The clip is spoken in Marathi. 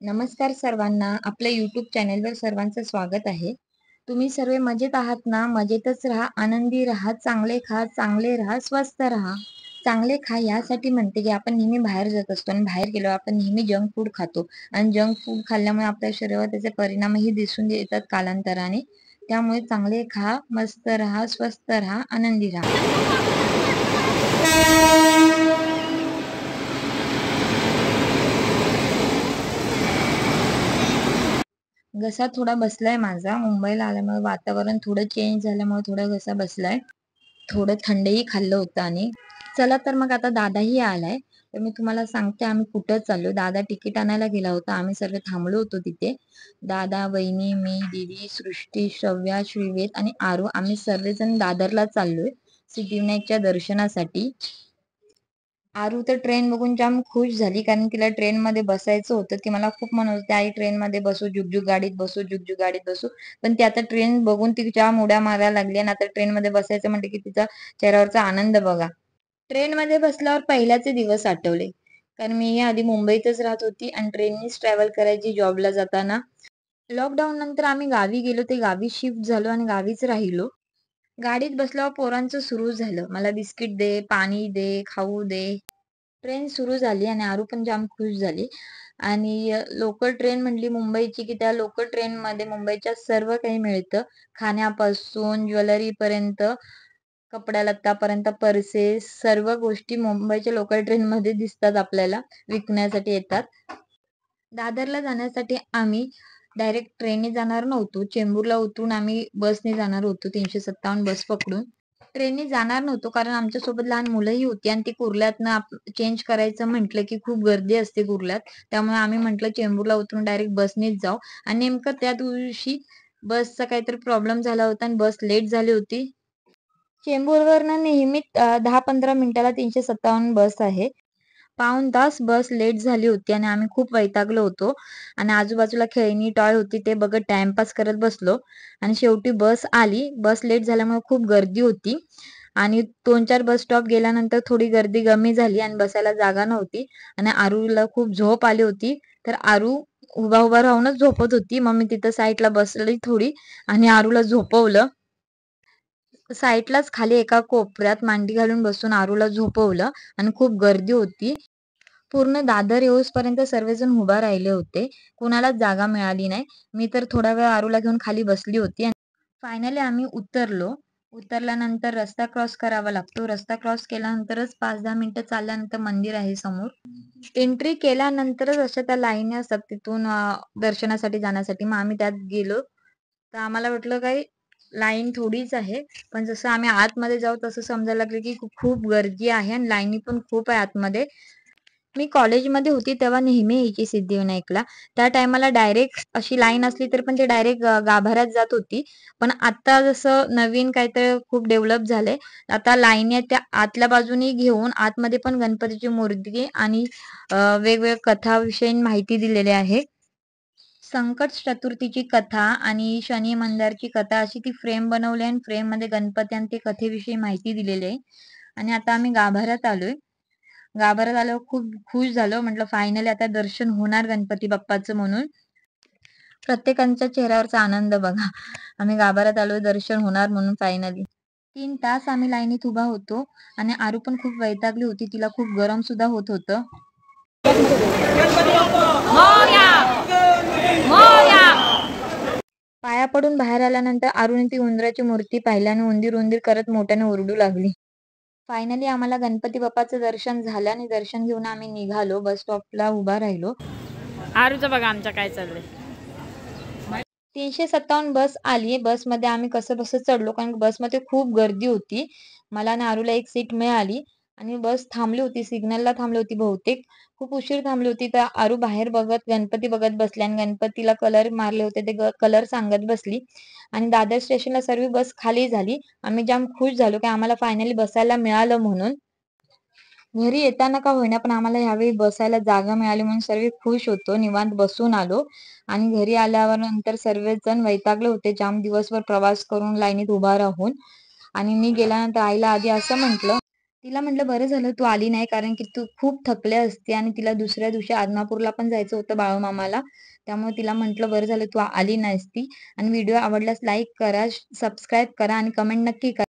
नमस्कार सर्वांना. आपल्या YouTube चॅनेलवर सर्वांचं स्वागत आहे. तुम्ही सर्व मजेत आहात ना? मजेतच राहा, आनंदी राहा, चांगले खा, चांगले राहा, स्वस्थ राहा. चांगले खा यासाठी म्हणते की आपण नेहमी बाहेर जात असतो आणि बाहेर गेलो आपण नेहमी जंक फूड खातो आणि जंक फूड खाल्ल्यामुळे आपल्या शरीरावर त्याचे परिणामही दिसून येतात कालांतराने. त्यामुळे चांगले खा, मस्त राहा, स्वस्थ राहा, आनंदी राहा. घसा थोडा बसलाय माझा. मुंबईला आल्यामुळे वातावरण थोडं चेंज झाल्यामुळे थोडा घसा बसलाय. थोडं थंडही खाल्लं होतं आणि चला तर मग आता दादाही आलाय. तर मी तुम्हाला सांगते आम्ही कुठं चाललो. दादा तिकीट आणायला गेला होता. आम्ही सर्व थांबलो होतो तिथे. दादा, वहिनी, मी, दीदी, सृष्टी, श्रव्या, श्रीवेद आणि आरू आम्ही सर्वजण दादरला चाललोय सिद्धिविनायकच्या दर्शनासाठी. आरू तर ट्रेन बघून जाम खुश झाली कारण तिला ट्रेन मध्ये बसायचं होतं. ती मला खूप म्हणत होती, आई ट्रेन मध्ये बसू, जुगजुग गाडीत बसू, जुगजुग गाडीत बसू. पण ती आता ट्रेन बघून तिच्या उड्या मारायला लागली आणि आता ट्रेन मध्ये बसायचं म्हणते की तिचा चेहऱ्यावरचा आनंद बघा. ट्रेन मध्ये बसल्यावर पहिल्याचे दिवस आठवले. कारण मी आधी मुंबईतच राहत होती आणि ट्रेननीच ट्रॅव्हल करायची जॉबला जाताना. लॉकडाऊन नंतर आम्ही गावी गेलो, ते गावी शिफ्ट झालो आणि गावीच राहिलो. गाडीत बसल्यावर पोरांचं सुरू झालं, मला बिस्किट दे, पाणी दे, खाऊ दे. ट्रेन सुरू झाली आणि आरू पण जाम खुश झाली. आणि लोकल ट्रेन म्हणली मुंबईची की त्या लोकल ट्रेन मध्ये मुंबईच्या सर्व काही मिळतं. खाण्यापासून ज्वेलरी पर्यंत, कपड्या लत्तापर्यंत, पर्सेस सर्व गोष्टी मुंबईच्या लोकल ट्रेन मध्ये दिसतात, आपल्याला विकण्यासाठी येतात. दादरला जाण्यासाठी आम्ही डायरेक्ट ट्रेनने जाणार नव्हतो. चेंबूरला उतरून आम्ही बसने जाणार होतो, 357 बस पकडून. ट्रेनने जाणार नव्हतो कारण आमच्यासोबत लहान मुलंही होती आणि ती कुर्ल्यातनं चेंज करायचं म्हटलं की खूप गर्दी असते कुर्ल्यात. त्यामुळे आम्ही म्हटलं चेंबूरला उतरून डायरेक्ट बसनेच जाऊ. आणि नेमकं त्या दिवशी बसचा काहीतरी प्रॉब्लेम झाला होता आणि बस लेट झाली होती. चेंबूरवरनं नेहमी 10-15 मिनिटाला 357 बस आहे. पाऊण तास बस लेट झाली होती आणि आम्ही खूप वैतागलो होतो आणि आजूबाजूला खेळणी टॉय होती ते बघत टाइमपास करत बसलो. आणि शेवटी बस आली. बस लेट झाल्यामुळे खूप गर्दी होती आणि 2-4 बस स्टॉप गेल्यानंतर थोडी गर्दी कमी झाली आणि बसायला जागा नव्हती. आणि आरूला खूप झोप आली होती. तर आरू उभा उभा राहूनच झोपत होती. मग मी तिथं साईडला बसली थोडी आणि आरूला झोपवलं. साईडलाच खाली एका कोपऱ्यात मांडी घालून बसून आरूला झोपवलं आणि खूप गर्दी होती. पूर्ण दादर येऊसपर्यंत सर्वजण उभा राहिले होते. कुणालाच जागा मिळाली नाही. मी तर थोडा वेळ आरूला घेऊन खाली बसली होती. आणि फायनली आम्ही उतरलो. उतरल्यानंतर रस्ता क्रॉस करावा लागतो. रस्ता क्रॉस केल्यानंतरच 5-10 मिनिटं चालल्यानंतर मंदिर आहे समोर. एंट्री केल्यानंतरच अशा त्या लाईनी असतात तिथून दर्शनासाठी जाण्यासाठी. मग आम्ही त्यात गेलो. तर आम्हाला वाटलं काही लाईन थोडीच आहे. पण जसं आम्ही आतमध्ये जाऊ तसं समजायला लागलं की खूप गर्दी आहे आणि लाईनी पण खूप आहे आतमध्ये. मी कॉलेजमध्ये होती तेव्हा नेहमी यायची सिद्धिविनायकला. त्या टायमाला डायरेक्ट अशी लाईन असली तर पण ते डायरेक्ट गाभाऱ्यात जात होती. पण आता जसं नवीन काहीतरी खूप डेव्हलप झालंय. आता लाईनी त्या आतल्या बाजूनी घेऊन आतमध्ये पण गणपतीची मूर्ती आणि वेगवेगळ्या कथाविषयी माहिती दिलेली आहे. संकट चतुर्थीची कथा आणि शनी मंदिरची कथा अशी ती फ्रेम बनवली आणि फ्रेम मध्ये गणपती आणि ते कथेविषयी माहिती दिलेली आहे. आणि आता आम्ही गाभाऱ्यात आलोय. गाभाऱ्यात आल्यावर खूप खुश झालो. म्हटलं फायनली आता दर्शन होणार गणपती बाप्पाचं म्हणून. प्रत्येकाच्या चेहऱ्यावरचा आनंद बघा. आम्ही गाभाऱ्यात आलोय, दर्शन होणार म्हणून फायनली. 3 तास आम्ही लाईनीत उभा होतो आणि आरू पण खूप वैतागली होती. तिला खूप गरम सुद्धा होत होतं. पाया पडून बाहेर आल्यानंतर आरूने ती उंदराची मूर्ती पाहिल्याने उंदीर उंदीर करत मोठ्याने ओरडू लागली. फायनली आम्हाला गणपती बाप्पाचं दर्शन झालं आणि दर्शन घेऊन आम्ही निघालो. बस स्टॉपला उभा राहिलो. आरूचं बघा आमच्या काय चाललंय. 357 बस आली. बसमध्ये आम्ही कसं बसं चढलो कारण बसमध्ये खूप गर्दी होती. मला आणि आरूला एक सीट मिळाली आणि बस थांबली होती, सिग्नलला थांबली होती बहुतेक. खूप उशीर थांबली होती. तर आरू बाहेर बघत गणपती बघत बसली आणि गणपतीला कलर मारले होते ते कलर सांगत बसली. आणि दादर स्टेशनला सर्व बस खाली झाली. आम्ही जाम खुश झालो की आम्हाला फायनली बसायला मिळालं म्हणून. घरी येताना का होईना पण आम्हाला ह्यावेळी बसायला जागा मिळाली म्हणून सर्व खुश होतो. निवांत बसून आलो. आणि घरी आल्यावर नंतर सर्वजण वैतागले होते जाम दिवसभर प्रवास करून लाईनीत उभा राहून. आणि मी गेल्यानंतर आईला आधी असं म्हटलं, तिला म्हटलं बरं झालं तू आली नाही कारण की तू खूप थकले असते आणि तिला दुसऱ्या दिवशी आदमापूरला पण जायचं होतं बाळूमामाला. त्यामुळे तिला म्हटलं बरं झालं तू आली नाहीस ती आणि व्हिडिओ आवडल्यास लाईक करा, सबस्क्राईब करा आणि कमेंट नक्की करा.